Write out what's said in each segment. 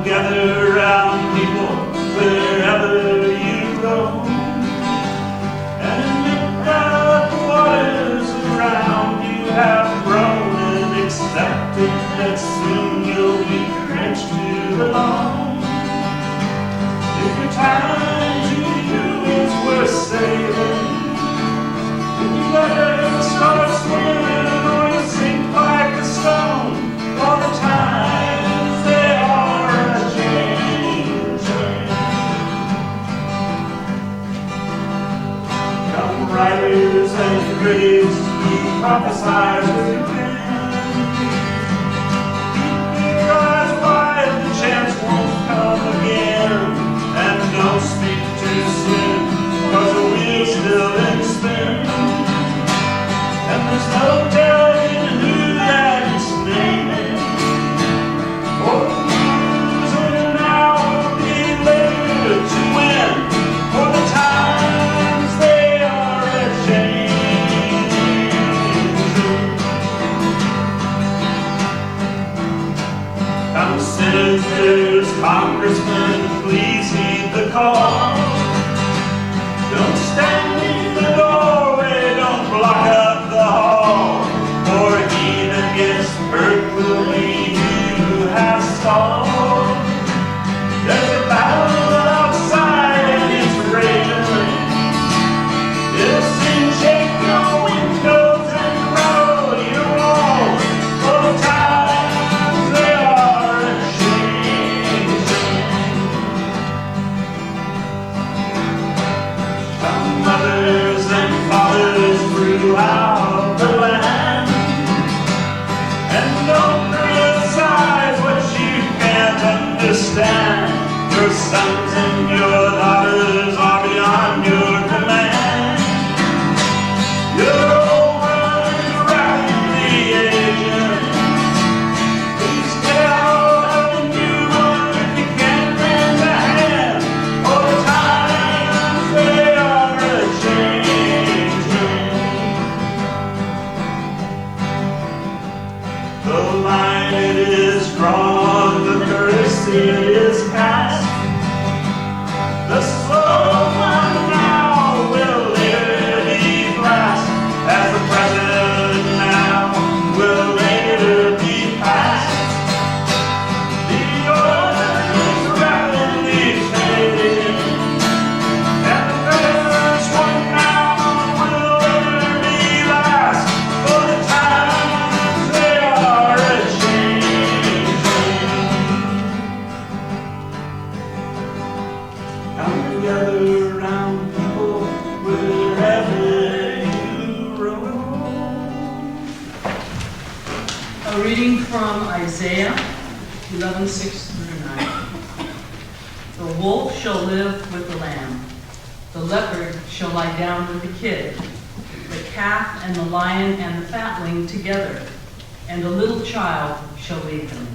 gather round people wherever you roam, and admit that the waters around you have grown, and accepted that soon you'll be drenched to the bone. If your time to you is worth saving, then you better start swimming, or you sink like a stone. All the times they are a-changing. Come writers and graves, who prophesize with your pen, keep your eyes wide, the chance won't come again. And don't speak too soon, 'cause the wheel's still in spin, and there's no telling who that is naming. For the loser now will be later to win, for the times they are a-changing. Come senators, congressmen, please heed the call. Don't stand in the doorway, don't block up the hall, for he that gets hurt will leave you half stalled. There's a battle outside and it's raging. It'll soon shake your windows and rattle your walls, for the times they are a-changing. Come mothers and fathers throughout the land, and don't criticize what you can't understand. Your sons and your daughters are beyond your command. Your old world is rapidly aging. Please get out of the new one if you can't lend a hand, for the times they are a-changing. The line it is drawn, the courtesy is cast. The slow one now will later be fast, as the president now will later be passed. The order is rapidly fading, and the first one now will later be last, for the times they are a-changing. Come together round people wherever you roam. A reading from Isaiah 11:6-9. The wolf shall live with the lamb. The leopard shall lie down with the kid. The calf and the lion and the fatling together, and a little child shall lead them.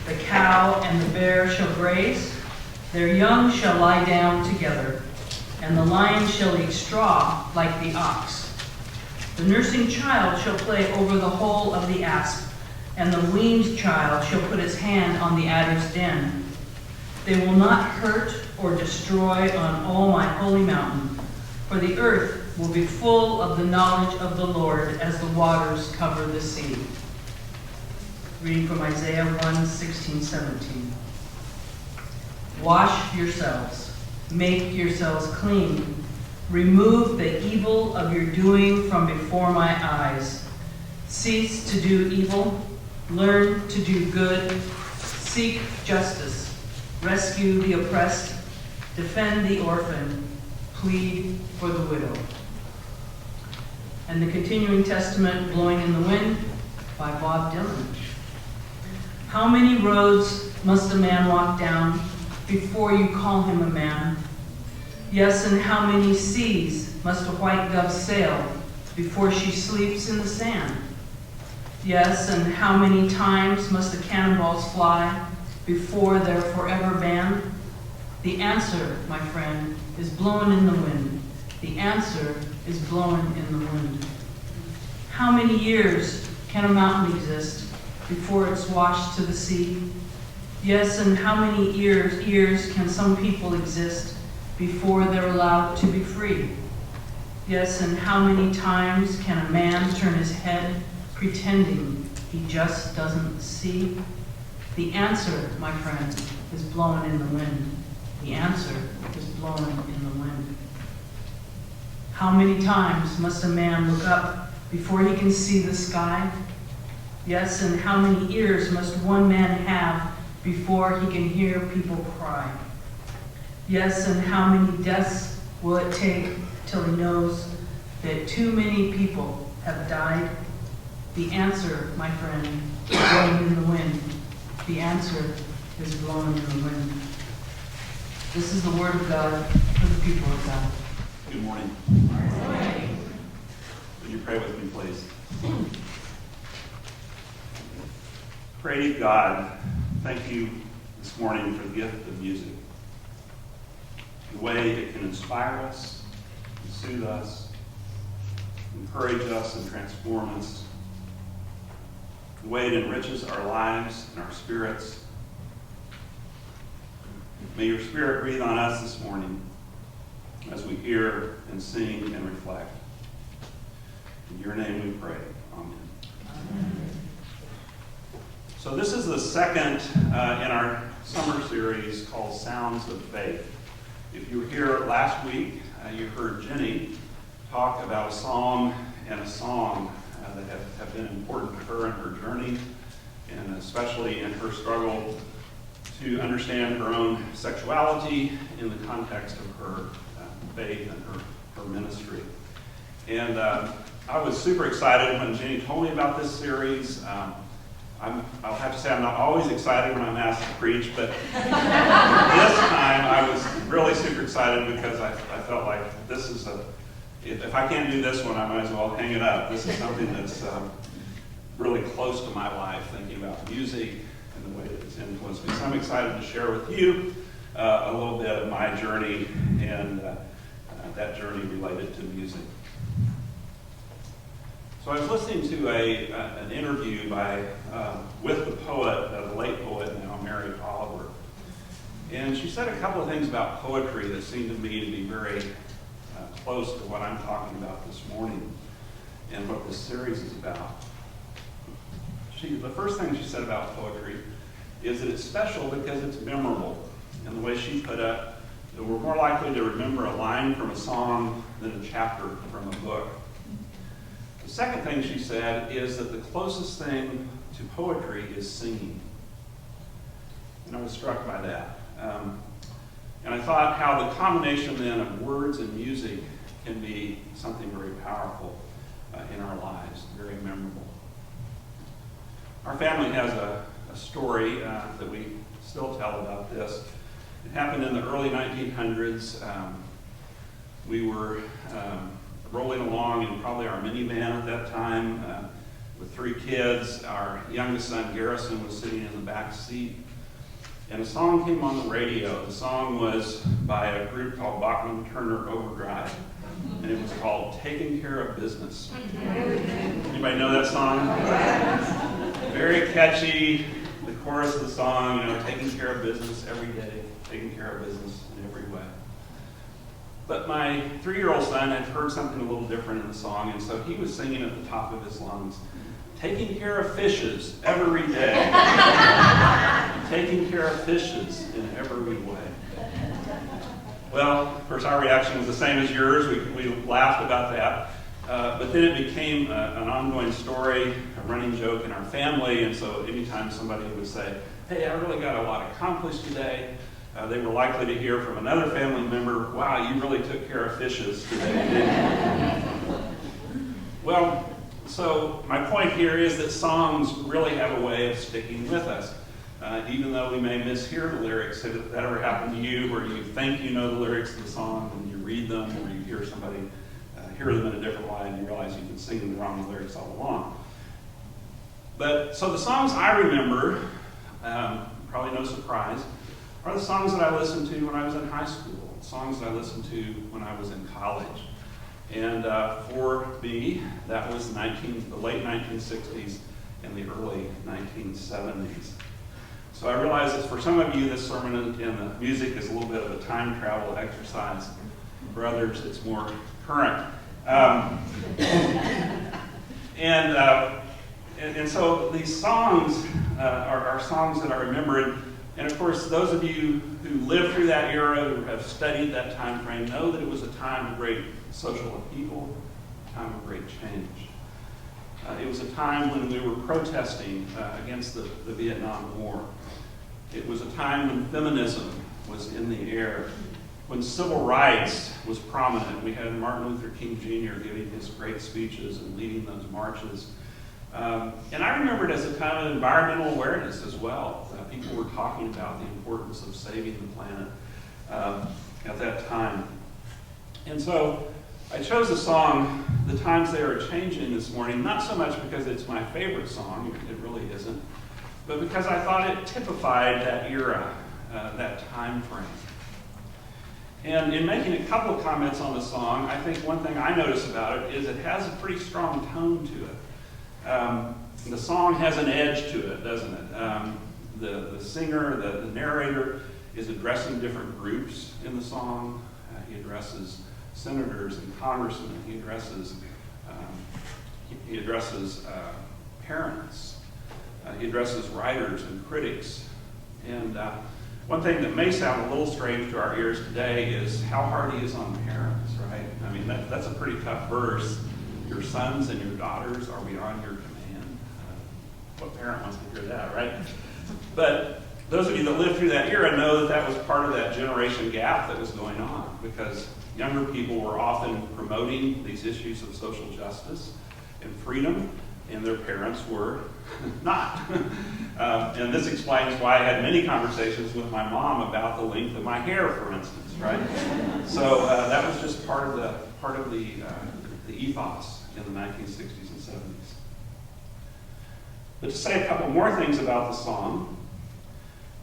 The cow and the bear shall graze. Their young shall lie down together, and the lion shall eat straw like the ox. The nursing child shall play over the hole of the asp, and the weaned child shall put his hand on the adder's den. They will not hurt or destroy on all my holy mountain, for the earth will be full of the knowledge of the Lord as the waters cover the sea. Reading from Isaiah 1:16-17. Wash yourselves, make yourselves clean, remove the evil of your doing from before my eyes. Cease to do evil, learn to do good, seek justice, rescue the oppressed, defend the orphan, plead for the widow. And the continuing testament, Blowing in the Wind, by Bob Dylan. How many roads must a man walk down before you call him a man? Yes, and how many seas must a white dove sail before she sleeps in the sand? Yes, and how many times must the cannonballs fly before they're forever banned? The answer, my friend, is blown in the wind. The answer is blown in the wind. How many years can a mountain exist before it's washed to the sea? Yes, and how many years can some people exist before they're allowed to be free? Yes, and how many times can a man turn his head pretending he just doesn't see? The answer, my friend, is blowing in the wind. The answer is blowing in the wind. How many times must a man look up before he can see the sky? Yes, and how many ears must one man have before he can hear people cry? Yes, and how many deaths will it take till he knows that too many people have died? The answer, my friend, is blowing in the wind. The answer is blowing in the wind. This is the word of God for the people of God. Good morning. Would you pray with me, please? Pray to God, thank you this morning for the gift of music. The way it can inspire us, soothe us, encourage us, and transform us. The way it enriches our lives and our spirits. May your Spirit breathe on us this morning as we hear and sing and reflect. In your name we pray. Amen. Amen. So this is the second in our summer series called Sounds of Faith. If you were here last week, you heard Jenny talk about a psalm and a song that have been important to her in her journey, and especially in her struggle to understand her own sexuality in the context of her faith and her ministry. And I was super excited when Jenny told me about this series. I'll have to say I'm not always excited when I'm asked to preach, but this time I was really super excited because I felt like this is if I can't do this one, I might as well hang it up. This is something that's really close to my life, thinking about music and the way that it's influenced me. So I'm excited to share with you a little bit of my journey and that journey related to music. So I was listening to an interview with the poet, the late poet now, Mary Oliver. And she said a couple of things about poetry that seemed to me to be very close to what I'm talking about this morning and what this series is about. The first thing she said about poetry is that it's special because it's memorable. And the way she put it, that we're more likely to remember a line from a song than a chapter from a book. The second thing she said is that the closest thing to poetry is singing. And I was struck by that. And I thought how the combination then of words and music can be something very powerful in our lives, very memorable. Our family has a story that we still tell about this. It happened in the early 1900s. We were rolling along in probably our minivan at that time with 3 kids. Our youngest son, Garrison, was sitting in the back seat. And a song came on the radio. The song was by a group called Bachman Turner Overdrive. And it was called Taking Care of Business. Anybody know that song? Very catchy. The chorus of the song, taking care of business every day, taking care of business in every way. But my 3-year-old son had heard something a little different in the song, and so he was singing at the top of his lungs, taking care of fishes every day. Taking care of fishes in every way. Well, of course, our reaction was the same as yours. We laughed about that. But then it became an ongoing story, a running joke in our family. And so anytime somebody would say, hey, I really got a lot accomplished today, they were likely to hear from another family member, wow, you really took care of fishes today, didn't you? Well, so my point here is that songs really have a way of sticking with us. Even though we may mishear the lyrics, if that ever happened to you where you think you know the lyrics of the song and you read them or you hear somebody hear them in a different way and you realize you've been singing the wrong lyrics all along. But so the songs I remember, probably no surprise, are the songs that I listened to when I was in high school, songs that I listened to when I was in college. And for me, that was the late 1960s and the early 1970s. So I realize that for some of you, this sermon and the music is a little bit of a time travel exercise. For others, it's more current. And so these songs are songs that I remember. And of course, those of you who lived through that era, who have studied that time frame, know that it was a time of great social upheaval, a time of great change. It was a time when we were protesting against the Vietnam War. It was a time when feminism was in the air, when civil rights was prominent. We had Martin Luther King Jr. giving his great speeches and leading those marches. And I remember it as a time of environmental awareness as well. People were talking about the importance of saving the planet at that time. And so I chose the song, The Times They Are Changing, this morning, not so much because it's my favorite song, it really isn't, but because I thought it typified that era, that time frame. And in making a couple of comments on the song, I think one thing I notice about it is it has a pretty strong tone to it. The song has an edge to it, doesn't it? The singer, the narrator, is addressing different groups in the song. He addresses senators and congressmen. He addresses parents. He addresses writers and critics. And one thing that may sound a little strange to our ears today is how hard he is on parents, right? I mean, that's a pretty tough verse. Your sons and your daughters are beyond your command. What parent wants to hear that, right? But those of you that lived through that era know that was part of that generation gap that was going on, because younger people were often promoting these issues of social justice and freedom, and their parents were not. And this explains why I had many conversations with my mom about the length of my hair, for instance, right? So that was just part of the ethos in the 1960s and 70s. But to say a couple more things about the song,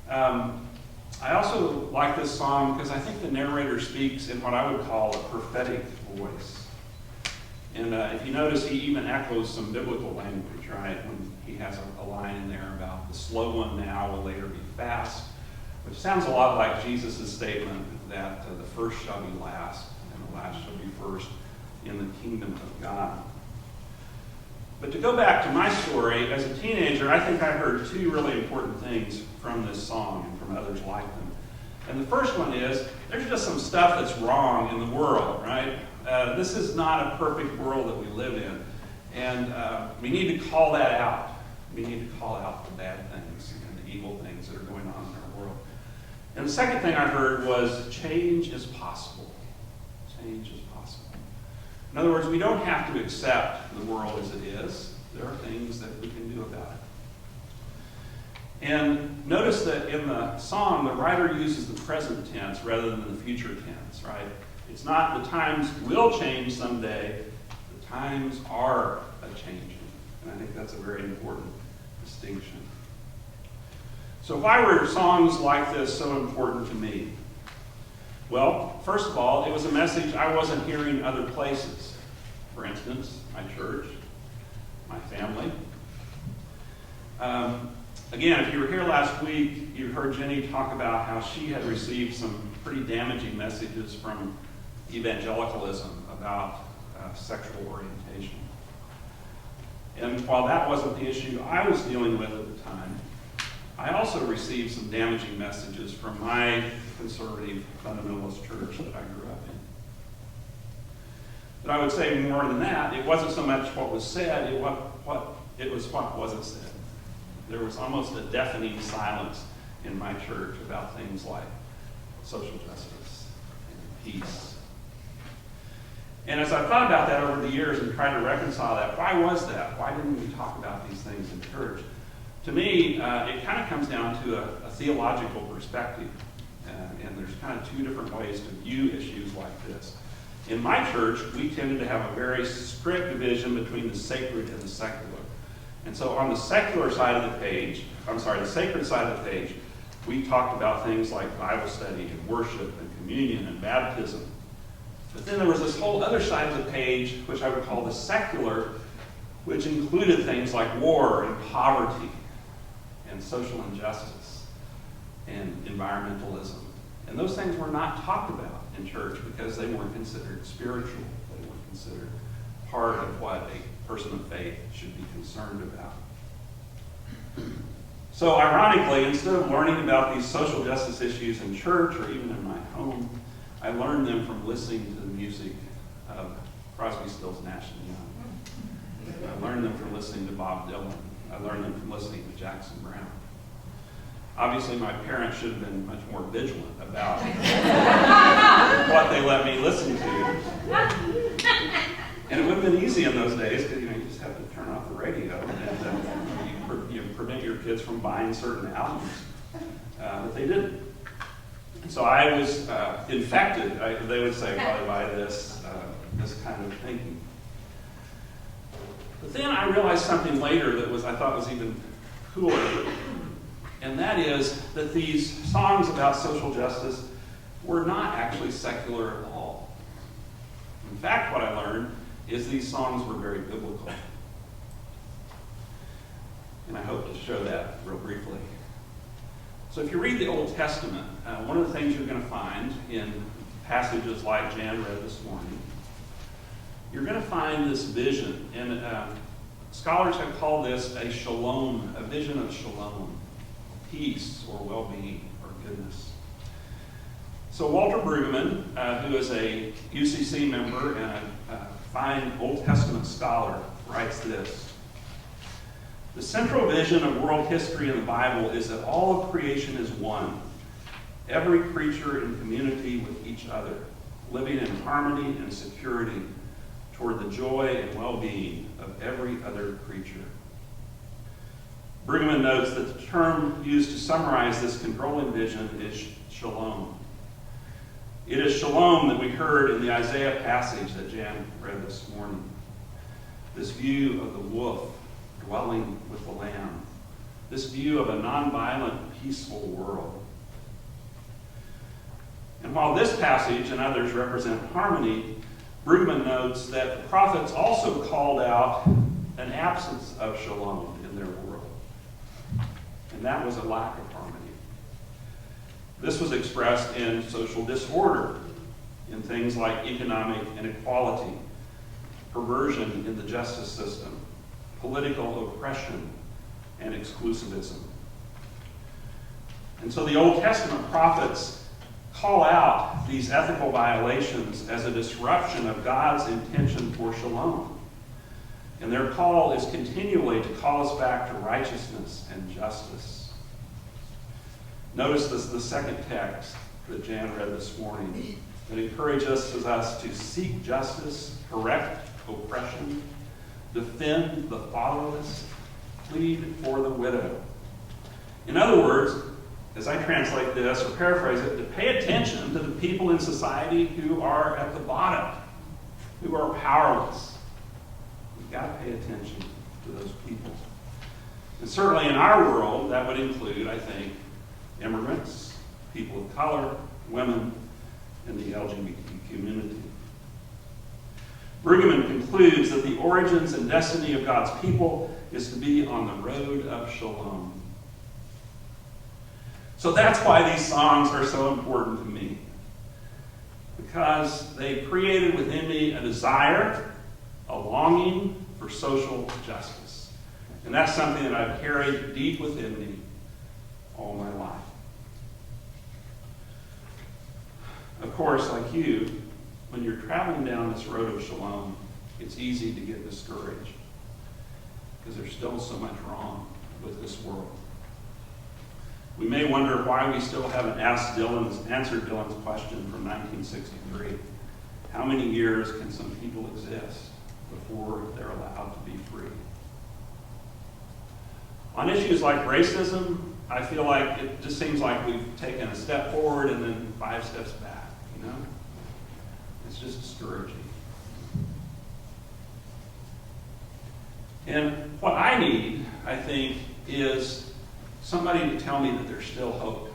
I also like this song because I think the narrator speaks in what I would call a prophetic voice. And if you notice, he even echoes some biblical language, right? When he has a line in there about the slow one now will later be fast, which sounds a lot like Jesus' statement that the first shall be last and the last shall be first in the kingdom of God. But to go back to my story, as a teenager, I think I heard two really important things from this song and from others like them. And the first one is, there's just some stuff that's wrong in the world, right? This is not a perfect world that we live in. And we need to call that out. We need to call out the bad things and the evil things that are going on in our world. And the second thing I heard was, change is possible. Change is possible. In other words, we don't have to accept the world as it is. There are things that we can do about it. And notice that in the song, the writer uses the present tense rather than the future tense, right? It's not the times will change someday, the times are a-changing. And I think that's a very important distinction. So why were songs like this so important to me? Well, first of all, it was a message I wasn't hearing other places. For instance, my church, my family. Again, if you were here last week, you heard Jenny talk about how she had received some pretty damaging messages from evangelicalism about sexual orientation. And while that wasn't the issue I was dealing with at the time, I also received some damaging messages from my conservative fundamentalist church that I grew up in. But I would say more than that, it wasn't so much what was said, it was what wasn't said. There was almost a deafening silence in my church about things like social justice and peace. And as I thought about that over the years and tried to reconcile that, why was that? Why didn't we talk about these things in church? To me, it kind of comes down to a theological perspective. And there's kind of two different ways to view issues like this. In my church, we tended to have a very strict division between the sacred and the secular. And so on the secular side of the page, the sacred side of the page, we talked about things like Bible study and worship and communion and baptism. But then there was this whole other side of the page, which I would call the secular, which included things like war and poverty and social injustice. and environmentalism. And those things were not talked about in church because they weren't considered spiritual. They weren't considered part of what a person of faith should be concerned about. So ironically, instead of learning about these social justice issues in church or even in my home, I learned them from listening to the music of Crosby, Stills, Nash & Young. I learned them from listening to Bob Dylan. I learned them from listening to Jackson Brown. Obviously, my parents should have been much more vigilant about what they let me listen to. And it would have been easy in those days because you just have to turn off the radio and you prevent your kids from buying certain albums. But they didn't. And so I was infected, they would say, probably by this kind of thinking. But then I realized something later that I thought was even cooler. And that is that these songs about social justice were not actually secular at all. In fact, what I learned is these songs were very biblical. And I hope to show that real briefly. So if you read the Old Testament, one of the things you're going to find in passages like Jan read this morning, you're going to find this vision. And scholars have called this a shalom, a vision of shalom, peace or well-being or goodness. So Walter Brueggemann, who is a UCC member and a fine Old Testament scholar, writes this: "The central vision of world history in the Bible is that all of creation is one, every creature in community with each other, living in harmony and security toward the joy and well-being of every other creature." Brueggemann notes that the term used to summarize this controlling vision is shalom. It is shalom that we heard in the Isaiah passage that Jan read this morning. This view of the wolf dwelling with the lamb. This view of a nonviolent, peaceful world. And while this passage and others represent harmony, Brueggemann notes that the prophets also called out an absence of shalom in their world. And that was a lack of harmony. This was expressed in social disorder, in things like economic inequality, perversion in the justice system, political oppression, and exclusivism. And so the Old Testament prophets call out these ethical violations as a disruption of God's intention for shalom. And their call is continually to call us back to righteousness and justice. Notice this, the second text that Jan read this morning that encourages us to seek justice, correct oppression, defend the fatherless, plead for the widow. In other words, as I translate this or paraphrase it, to pay attention to the people in society who are at the bottom, who are powerless. We've got to pay attention to those people. And certainly in our world, that would include, I think, immigrants, people of color, women, and the LGBT community. Brueggemann concludes that the origins and destiny of God's people is to be on the road of shalom. So that's why these songs are so important to me. Because they created within me a desire, a longing for social justice. And that's something that I've carried deep within me all my life. Of course, like you, when you're traveling down this road of shalom, it's easy to get discouraged because there's still so much wrong with this world. We may wonder why we still haven't answered Dylan's question from 1963. How many years can some people exist before they're allowed to be free? On issues like racism, I feel like it just seems like we've taken a step forward and then 5 steps back, you know? It's just discouraging. And what I need, I think, is somebody to tell me that there's still hope.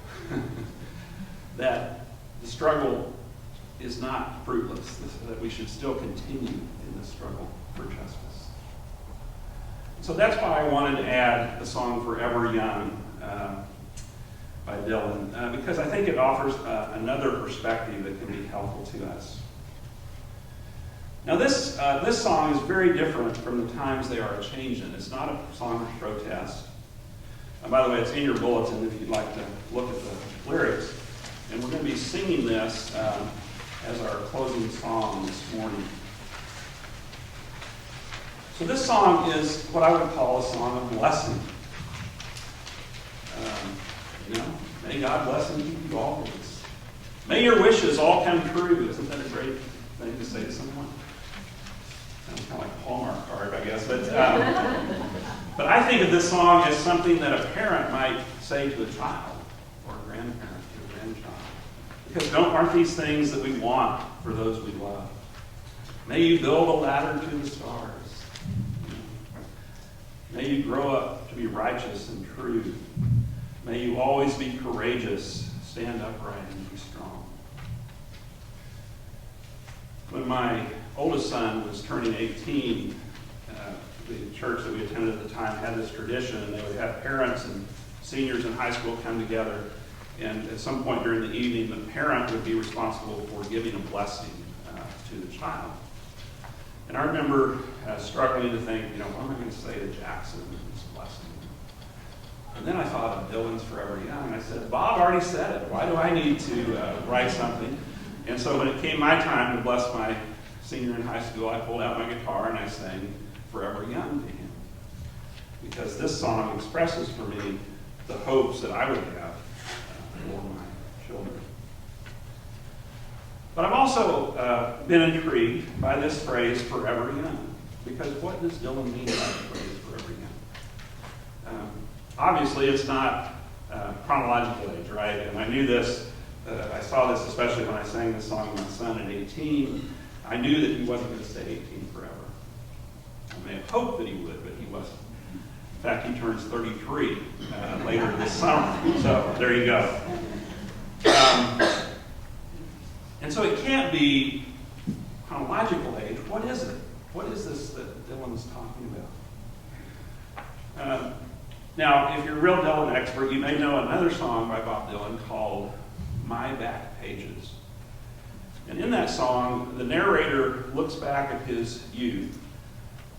That the struggle is not fruitless, that we should still continue in the struggle for justice. So that's why I wanted to add the song Forever Young by by Dylan, because I think it offers another perspective that can be helpful to us. Now this song is very different from the times they are a-changin'. It's not a song of protest. By the way, it's in your bulletin if you'd like to look at the lyrics. And we're going to be singing this as our closing song this morning. So this song is what I would call a song of blessing. May God bless and keep you always. May your wishes all come true. Isn't that a great thing to say to someone? Sounds kind of like a Hallmark card, I guess. But I think of this song as something that a parent might say to a child, or a grandparent to a grandchild. Because aren't these things that we want for those we love? May you build a ladder to the stars. May you grow up to be righteous and true. May you always be courageous, stand upright, and be strong. When my oldest son was turning 18, the church that we attended at the time had this tradition, and they would have parents and seniors in high school come together, and at some point during the evening, the parent would be responsible for giving a blessing to the child. And I remember struggling to think, what am I going to say to Jackson in this blessing? And then I thought of Dylan's Forever Young, and I said, Bob already said it. Why do I need to write something? And so when it came my time to bless my senior in high school, I pulled out my guitar and I sang Forever Young to him. Because this song expresses for me the hopes that I would have for my children. But I've also been intrigued by this phrase, forever young. Because what does Dylan mean by the phrase forever young? Obviously, it's not chronological age, right? And I knew this, I saw this especially when I sang this song to my son at 18. I knew that he wasn't going to stay 18 forever. I may have hoped that he would, but he wasn't. In fact, he turns 33 later this summer. So there you go. And so it can't be chronological age. What is it? What is this that Dylan is talking about? Now, if you're a real Dylan expert, you may know another song by Bob Dylan called My Back Pages. And in that song, the narrator looks back at his youth,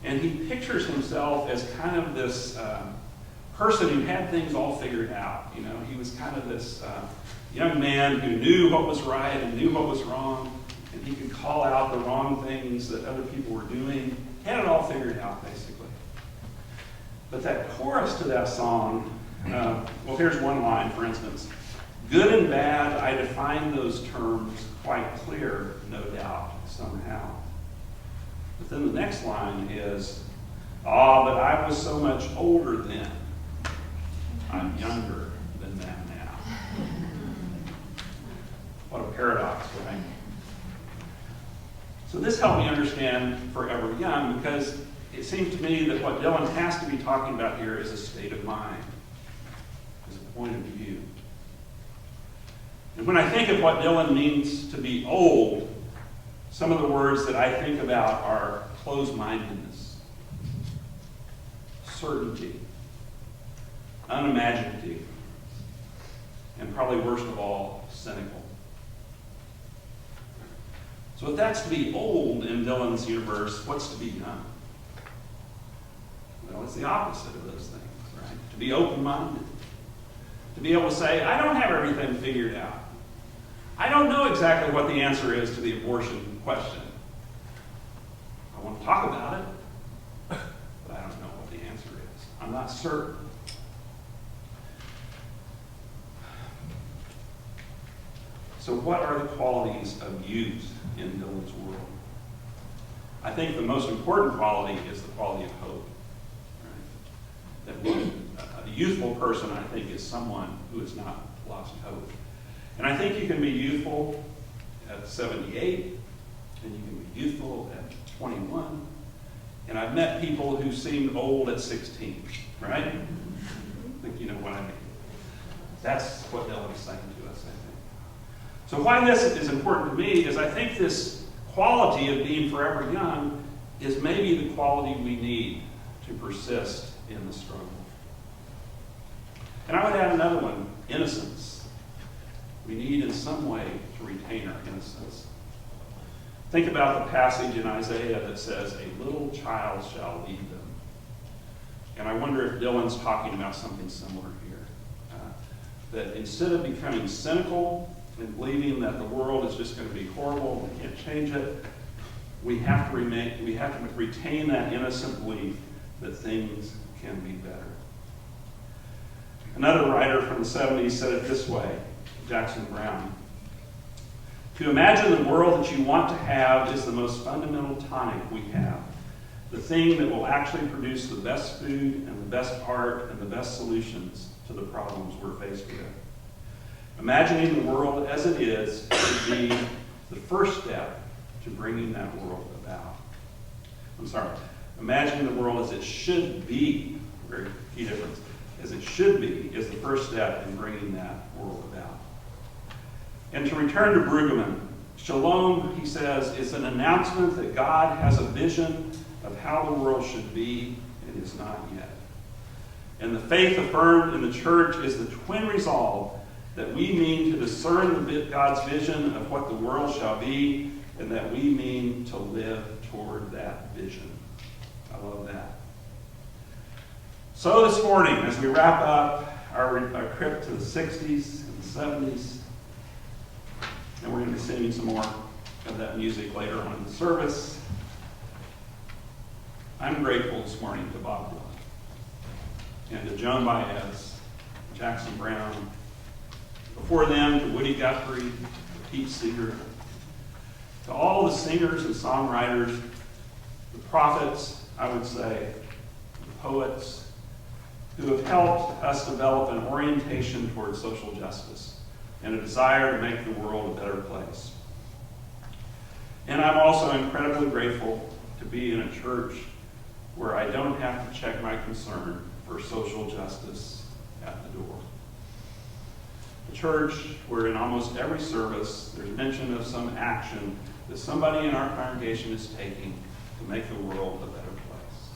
and he pictures himself as kind of this person who had things all figured out. He was kind of this young man who knew what was right and knew what was wrong, and he could call out the wrong things that other people were doing. He had it all figured out, basically. But that chorus to that song, well, here's one line, for instance. Good and bad, I define those terms quite clear, no doubt, somehow. But then the next line is, but I was so much older then. I'm younger than them now. What a paradox, right? So this helped me understand Forever Young, because it seems to me that what Dylan has to be talking about here is a state of mind, is a point of view. And when I think of what Dylan means to be old, some of the words that I think about are closed-mindedness, certainty, unimaginative, and probably worst of all, cynical. So if that's to be old in Dylan's universe, what's to be young? Well, it's the opposite of those things, right? To be open-minded. To be able to say, I don't have everything figured out. I don't know exactly what the answer is to the abortion question. I want to talk about it, but I don't know what the answer is. I'm not certain. So what are the qualities of youth in Dylan's world? I think the most important quality is the quality of hope. Right? That a youthful person, I think, is someone who has not lost hope. And I think you can be youthful at 78, and you can be youthful at 21. And I've met people who seemed old at 16, right? I think you know what I mean. That's what Dylan is saying to us, I think. So why this is important to me is I think this quality of being forever young is maybe the quality we need to persist in the struggle. And I would add another one. innocence. We need in some way to retain our innocence. Think about the passage in Isaiah that says, "A little child shall lead them." And I wonder if Dylan's talking about something similar here. That instead of becoming cynical and believing that the world is just going to be horrible, we can't change it, we have to retain that innocent belief that things can be better. Another writer from the 70s said it this way, Jackson Brown: "To imagine the world that you want to have is the most fundamental tonic we have, the thing that will actually produce the best food and the best art and the best solutions to the problems we're faced with. Imagining the world as it is should be the first step to bringing that world about." Imagining the world as it should be, very key difference, as it should be is the first step in bringing that world about. And to return to Brueggemann, shalom, he says, is an announcement that God has a vision of how the world should be and is not yet. And the faith affirmed in the church is the twin resolve that we mean to discern God's vision of what the world shall be, and that we mean to live toward that vision. I love that. So this morning, as we wrap up our trip to the 60s and the 70s, and we're going to be singing some more of that music later on in the service, I'm grateful this morning to Bob Dylan and to Joan Baez, Jackson Brown, before them to Woody Guthrie, to Pete Seeger, to all the singers and songwriters, the prophets, I would say, the poets, who have helped us develop an orientation toward social justice and a desire to make the world a better place. And I'm also incredibly grateful to be in a church where I don't have to check my concern for social justice at the door. A church where in almost every service there's mention of some action that somebody in our congregation is taking to make the world a better place.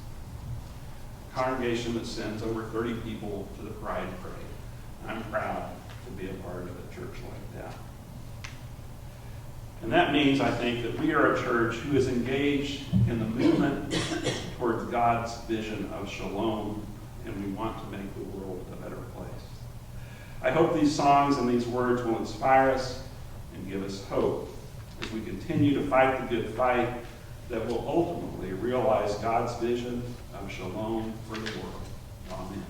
A congregation that sends over 30 people to the Pride Parade. I'm proud to be a part of a church like that. And that means, I think, that we are a church who is engaged in the movement towards God's vision of shalom, and we want to make the world a better place. I hope these songs and these words will inspire us and give us hope as we continue to fight the good fight that will ultimately realize God's vision of shalom for the world. Amen.